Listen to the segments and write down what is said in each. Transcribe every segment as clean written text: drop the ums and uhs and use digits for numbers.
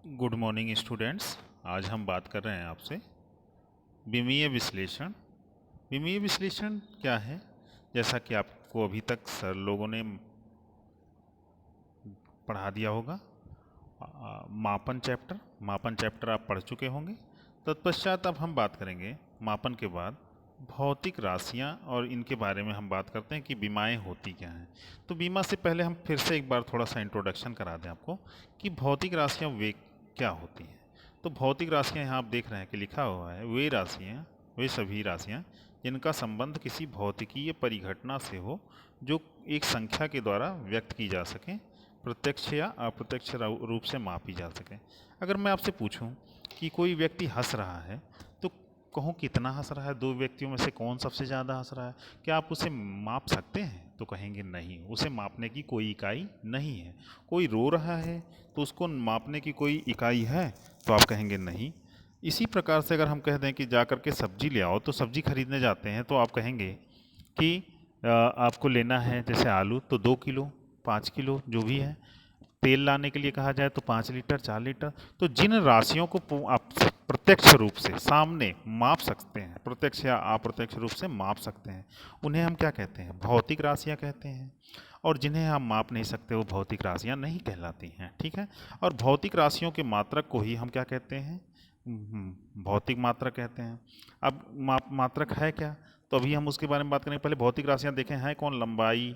Good morning students. आज हम बात कर रहे हैं आपसे विमीय विश्लेषण। विमीय विश्लेषण क्या है? जैसा कि आपको अभी तक सर लोगों ने पढ़ा दिया होगा। मापन चैप्टर आप पढ़ चुके होंगे। तत्पश्चात अब हम बात करेंगे मापन के बाद भौतिक राशियां, और इनके बारे में हम बात करते हैं कि बीमाएं होती क्या हैं। तो बीमा से पहले हम फिर से एक बार थोड़ा सा इंट्रोडक्शन करा दें आपको कि भौतिक राशियां वे क्या होती हैं। तो भौतिक राशियां यहाँ आप देख रहे हैं कि लिखा हुआ है वे सभी राशियां जिनका संबंध किसी भौतिकीय परिघटना से हो, जो एक संख्या के द्वारा व्यक्त की जा सके, प्रत्यक्ष या अप्रत्यक्ष रूप से मापी जा सके। अगर मैं आपसे पूछूं कि कोई व्यक्ति हंस रहा है, तो कहूँ कितना हंस रहा है, दो व्यक्तियों में से कौन सबसे ज़्यादा हंस रहा है, क्या आप उसे माप सकते हैं? तो कहेंगे नहीं, उसे मापने की कोई इकाई नहीं है। कोई रो रहा है तो उसको मापने की कोई इकाई है? तो आप कहेंगे नहीं। इसी प्रकार से अगर हम कह दें कि जा कर के सब्जी ले आओ, तो सब्जी खरीदने जाते हैं तो आप कहेंगे कि आपको लेना है जैसे आलू, तो 2 किलो, 5 किलो, जो भी है। तेल लाने के लिए कहा जाए तो 5 लीटर, 4 लीटर। तो जिन राशियों को आप प्रत्यक्ष रूप से सामने माप सकते हैं, प्रत्यक्ष या अप्रत्यक्ष रूप से माप सकते हैं, उन्हें हम क्या कहते हैं? भौतिक राशियां कहते हैं। और जिन्हें हम माप नहीं सकते वो भौतिक राशियां नहीं कहलाती हैं। ठीक है। और भौतिक राशियों के मात्रक को ही हम क्या कहते हैं? भौतिक मात्रक कहते हैं। अब मात्रक है क्या? तो अभी हम उसके बारे में बात करेंगे। पहले भौतिक राशियां देखें हैं कौन। लंबाई,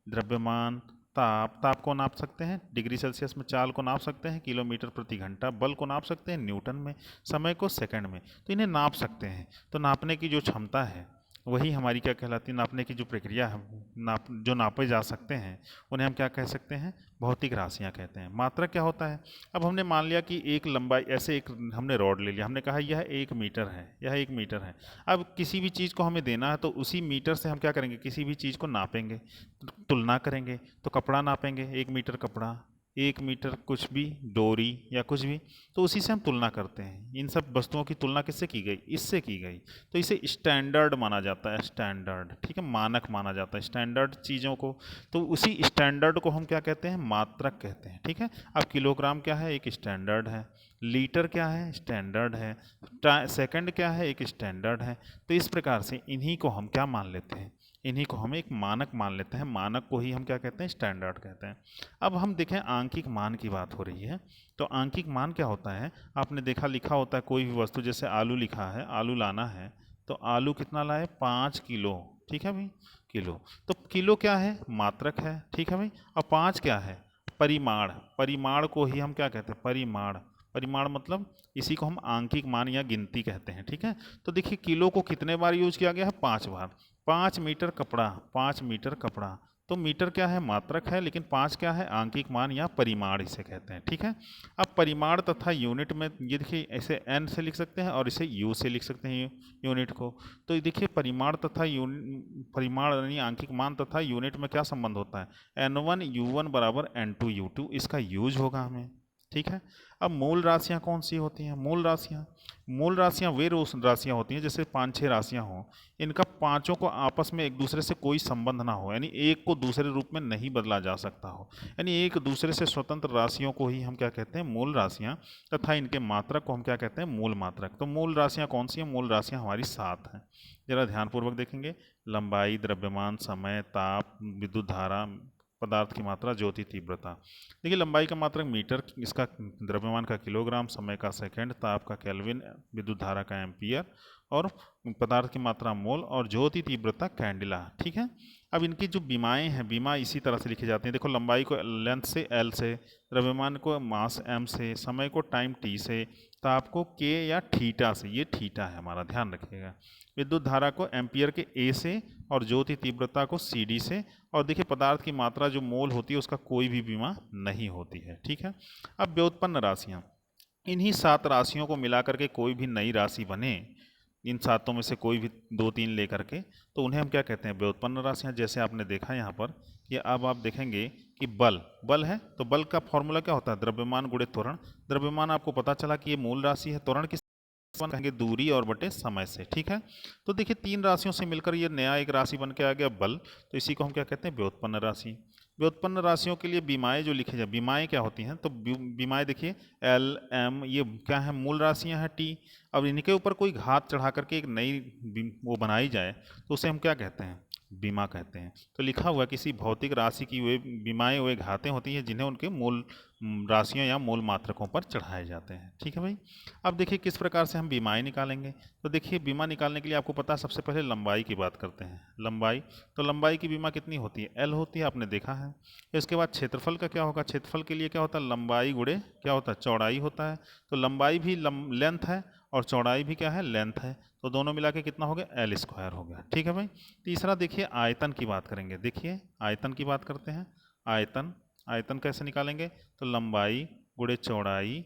द्रव्यमान, ताप को नाप सकते हैं, डिग्री सेल्सियस में। चाल को नाप सकते हैं, किलोमीटर प्रति घंटा। बल को नाप सकते हैं, न्यूटन में। समय को सेकंड में। तो इन्हें नाप सकते हैं। तो नापने की जो क्षमता है वही हमारी क्या कहलाती है? नापने की जो प्रक्रिया है, जो नापे जा सकते हैं, उन्हें हम क्या कह सकते हैं? भौतिक राशियां कहते हैं। मात्रक क्या होता है? अब हमने मान लिया कि एक लंबाई, ऐसे एक हमने रॉड ले लिया, हमने कहा यह 1 मीटर है, यह 1 मीटर है। अब किसी भी चीज़ को हमें देना है तो उसी मीटर से हम क्या करेंगे? किसी भी चीज़ को नापेंगे, तुलना करेंगे। तो कपड़ा नापेंगे, 1 मीटर कपड़ा, 1 मीटर कुछ भी, डोरी या कुछ भी, तो उसी से हम तुलना करते हैं। इन सब वस्तुओं की तुलना किससे की गई? इससे की गई। तो इसे स्टैंडर्ड माना जाता है, स्टैंडर्ड। ठीक है, मानक माना जाता है स्टैंडर्ड चीज़ों को। तो उसी स्टैंडर्ड को हम क्या कहते हैं? मात्रक कहते हैं। ठीक है। अब किलोग्राम क्या है? एक स्टैंडर्ड है। लीटर क्या है? स्टैंडर्ड है। सेकंड क्या है? एक स्टैंडर्ड है। तो इस प्रकार से इन्हीं को हम क्या मान लेते हैं? इन्हीं को हम एक मानक मान लेते हैं। मानक को ही हम क्या कहते हैं? स्टैंडर्ड कहते हैं। अब हम देखें, आंकिक मान की बात हो रही है। तो आंकिक मान क्या होता है? आपने देखा, लिखा होता है कोई भी वस्तु, जैसे आलू लिखा है, आलू लाना है, तो आलू कितना लाए? 5 किलो। ठीक है भाई, किलो। तो किलो क्या है? मात्रक है। ठीक है भाई। और 5 क्या है? परिमाण। परिमाण को ही हम क्या कहते हैं? परिमाण। परिमाण मतलब इसी को हम आंकिक मान या गिनती कहते हैं। ठीक है। तो देखिए, किलो को कितने बार यूज किया गया है? 5 बार। 5 मीटर कपड़ा, 5 मीटर कपड़ा। तो मीटर क्या है? मात्रक है, लेकिन 5 क्या है? आंकिक मान या परिमाण इसे कहते हैं। ठीक है। अब परिमाण तथा यूनिट में ये देखिए, ऐसे एन से लिख सकते हैं और इसे यू से लिख सकते हैं, यूनिट को। तो ये देखिए, परिमाण तथा परिमाण यानी आंकिक मान तथा यूनिट में क्या संबंध होता है? N1 U1 बराबर N2 U2, इसका यूज होगा हमें। ठीक है। अब मूल राशियां कौन सी होती हैं? मूल राशियां वे राशियां होती हैं, जैसे 5-6 राशियां हों, इनका पांचों को आपस में एक दूसरे से कोई संबंध ना हो, यानी एक को दूसरे रूप में नहीं बदला जा सकता हो, यानी एक दूसरे से स्वतंत्र राशियों को ही हम क्या कहते हैं? मूल राशियां। तथा इनके मात्रक को हम क्या कहते हैं? मूल मात्रक। तो मूल राशियां कौन सी हैं? मूल राशियां हमारी 7 हैं। जरा ध्यानपूर्वक देखेंगे। लंबाई, द्रव्यमान, समय, ताप, विद्युत धारा, पदार्थ की मात्रा, ज्योति तीव्रता। देखिए, लंबाई का मात्रक मीटर, इसका द्रव्यमान का किलोग्राम, समय का सेकंड, ताप का केल्विन, विद्युत धारा का एम्पियर, और पदार्थ की मात्रा मोल, और ज्योति तीव्रता कैंडिला। ठीक है। अब इनकी जो बीमाएं हैं, बीमा इसी तरह से लिखी जाती हैं। देखो, लंबाई को लेंथ से एल से, द्रव्यमान को मास एम से, समय को टाइम टी से, ताप को के या थीटा से, ये थीटा है हमारा, ध्यान रखिएगा। विद्युत धारा को एम्पियर के ए से, और ज्योति तीव्रता को सी डी से। और देखिए, पदार्थ की मात्रा जो मोल होती है उसका कोई भी बीमा नहीं होती है। ठीक है। अब व्युत्पन्न राशियाँ, इन्हीं 7 राशियों को मिलाकर के कोई भी नई राशि बने, इन सातों में से कोई भी 2-3 लेकर के, तो उन्हें हम क्या कहते हैं? व्युत्पन्न राशियाँ। जैसे आपने देखा यहाँ पर कि अब आप देखेंगे कि बल है, तो बल का फॉर्मूला क्या होता है? द्रव्यमान गुणित त्वरण। द्रव्यमान आपको पता चला कि ये मूल राशि है। त्वरण किस कहेंगे? दूरी और बटे समय से। ठीक है। तो देखिए, 3 राशियों से मिलकर ये नया एक राशि बन के आ गया, बल। तो इसी को हम क्या कहते हैं? व्युत्पन्न राशि। व्युत्पन्न राशियों के लिए बीमाएँ जो लिखे जाए, बीमाएँ क्या होती हैं, तो बीमाएँ देखिए एल एम, ये क्या है, मूल राशियाँ हैं टी। अब इनके ऊपर कोई घात चढ़ा करके एक नई वो बनाई जाए तो उसे हम क्या कहते हैं, बीमा कहते हैं। तो लिखा हुआ किसी भौतिक राशि की वे बीमाएँ वे घातें होती हैं जिन्हें उनके मूल राशियों या मूल मात्रकों पर चढ़ाए जाते हैं। ठीक है भाई। अब देखिए किस प्रकार से हम बीमाएँ निकालेंगे। तो देखिए बीमा निकालने के लिए आपको पता है, सबसे पहले लंबाई की बात करते हैं। लंबाई, तो लंबाई की बीमा कितनी होती है, एल होती है, आपने देखा है। इसके बाद क्षेत्रफल का क्या होगा, क्षेत्रफल के लिए क्या होता है, लंबाई गुणे क्या होता है, चौड़ाई होता है। तो लंबाई भी लेंथ है और चौड़ाई भी क्या है, लेंथ है। तो दोनों मिला के कितना हो गया, एल स्क्वायर हो गया। ठीक है भाई। तीसरा देखिए आयतन की बात करेंगे। देखिए आयतन की बात करते हैं। आयतन, आयतन कैसे निकालेंगे, तो लंबाई गुणे चौड़ाई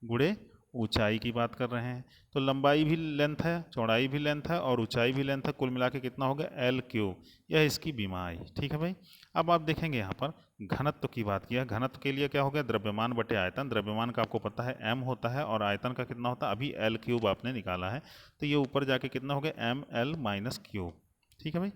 गुणे ऊंचाई की बात कर रहे हैं। तो लंबाई भी लेंथ है, चौड़ाई भी लेंथ है और ऊंचाई भी लेंथ है, कुल मिला के कितना हो गया, एल क्यूब। यह इसकी बीमा आई। ठीक है भाई। अब आप देखेंगे यहाँ पर घनत्व की बात किया। घनत्व के लिए क्या हो गया, द्रव्यमान बटे आयतन। द्रव्यमान का आपको पता है एम होता है और आयतन का कितना होता है, अभी एल क्यूब आपने निकाला है, तो ये ऊपर जाके कितना हो गया, एम एल माइनस क्यूब। ठीक है भाई।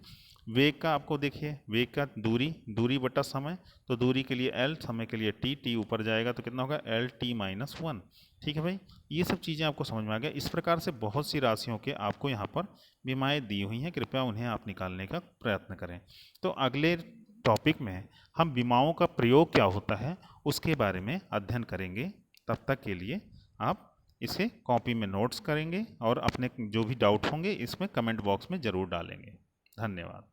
वेग का आपको देखिए, वेग का दूरी, दूरी बटा समय, तो दूरी के लिए एल, समय के लिए टी, टी ऊपर जाएगा तो कितना होगा, एल टी माइनस वन। ठीक है भाई। ये सब चीज़ें आपको समझ में आ गया। इस प्रकार से बहुत सी राशियों के आपको यहाँ पर बीमाएँ दी हुई हैं, कृपया उन्हें आप निकालने का प्रयत्न करें। तो अगले टॉपिक में हम बीमाओं का प्रयोग क्या होता है उसके बारे में अध्ययन करेंगे। तब तक के लिए आप इसे कॉपी में नोट्स करेंगे और अपने जो भी डाउट होंगे इसमें कमेंट बॉक्स में ज़रूर डालेंगे। धन्यवाद।